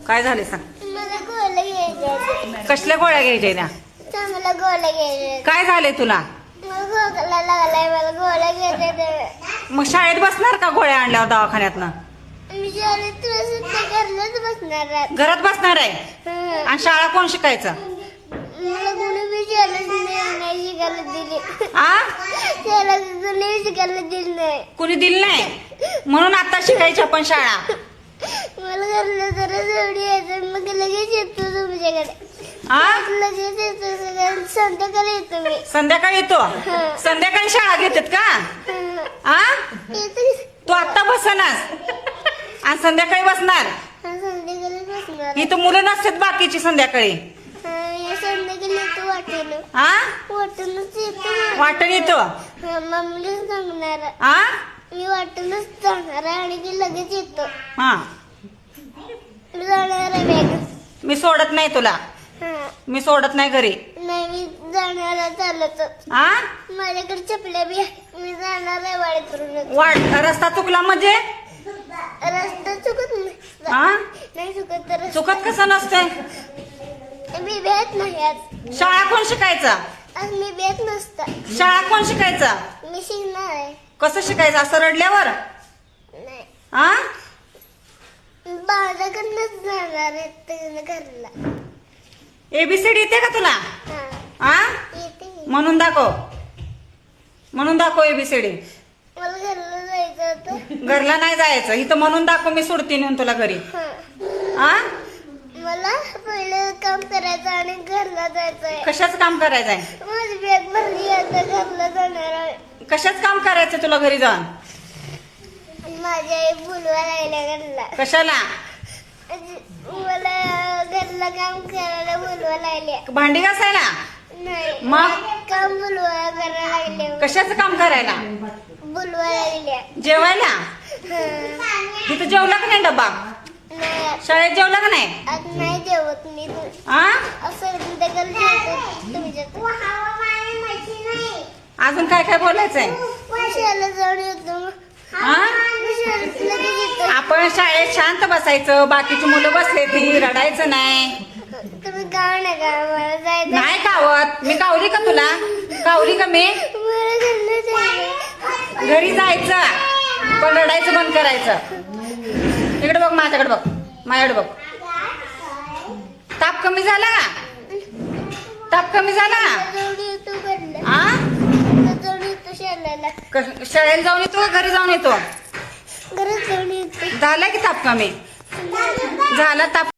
काय झाले सांग. मला गोळ्या घ्यायच्या. कसल्या गोळ्या घ्यायच्या त्या? चांगल्या गोळ्या घ्यायच्या. काय झाले तुला? मला खोकला लागलाय, मला गोळ्या घ्यायच्या. मग शाळेत बसणार का गोळ्या आणल्यावर दवाखान्यातनं? मी शाळेत तुला सुद्धा घरलाच बसणार आहे. घरात बसणार आहे? हं. आणि शाळा कोण शिकायचं? मला कोणी बी शाळेत नाही शिकायला दिली. आ त्याला कोणी शिकायला दिली नाही. कुणी दिलं नाही म्हणून आता शिकायची आपण शाळा. मला घरला जरा जोडी यायचं, मग लगेच येतो तुमच्याकडे. आ लगेच येतो, सगळ्यांना संध्याकाळी येतो मी. संध्याकाळी येतो? संध्याकाळी शाळा घेतात का? हं. आ येतो. तू आत्ता बसनास आणि संध्याकाळी बसणार? संध्याकाळी बसणार. इथं मुलं नसतात बाकीची संध्याकाळी. या संध्याकाळी येतो वाटेल. आ वाटूनच येतो. वाटण येतो? मम्मीला सांगणार. आ मी वाटूनच जाणार आहे आणि ती लगेच येतो. हा मी जाणार आहे बॅग. मी सोडत नाही तुला. मी सोडत नाही घरी. नाही, मी जाणार आहे चालत. आ माझ्याकडे चपल्या बी आहे. मी जाणार आहे वाडीतून. रस्ता चुकला म्हणजे? रस्ता चुकत नाही. आ नाही चुकत तर. चुकत कसं नसतंय? मी भेट नाही आज. शाळा कोण शिकायचा? आज मी भेट नसता. शाळा कोण शिकायचा? मी शिकणार आहे. कसं शिकायचं? असं रडल्यावर? नाही, आ माझ्याकडनंच जाणार आहे त्याच्या घरला. एबीसीडी येते का तुला? हा, आ येते. म्हणून दाखव. म्हणून दाखव एबीसीडी. मला घरला जायचं होतं. घरला नाही जायचं. इथं म्हणून दाखव, मी सोडते नेऊन तुला घरी. हा. आ मला पहिलं काम करायचं आणि घरला जायचंय. कशाच काम करायचंय? माझी बॅग भरली, आता घरला जाणार आहे. कशाच काम करायचं तुला घरी जाऊन? माझी आई बोलवा लागल्या घरला. कशाला? मला घरला काम करायला बोलवा लागल्या. भांडी घासायला? नाही, मग? काम बोलवा करायला लागल्या. कशाचं काम करायला? बोलवा लागल्या. जेवायला? हं. तिथं जेवला का नाही डब्बा? नाही, शाळेत जेवला का नाही? आज नाही जेवत मी. आ असं संध्याकाळी जेवतो तुमच्यात. अजून काय काय बोलायचंय? शाळेला जाऊन येतो मग. आ मी शाळेत लगेच येतो. आपण शाळेत शांत बसायचं, बाकीची मुलं बसले ती रडायचं नाही. तुम्ही गाव नका, मला जायचं. नाही कावत. मी कावली का तुला? कावली का मी? मला घरला जायचं. घरी जायचं पण रडायचं बंद करायचं. इकडे बघ, माझ्याकडे बघ, माझ्याकडे बघ. ताप कमी झाला का? ताप कमी झाला? जाऊन येतो घरला. आ जाऊन येतो शाळेला. शाळेला जाऊन येतो का घरी जाऊन येतो? घरात जाऊन येतो. झाला की ताप कमी? झाला ताप?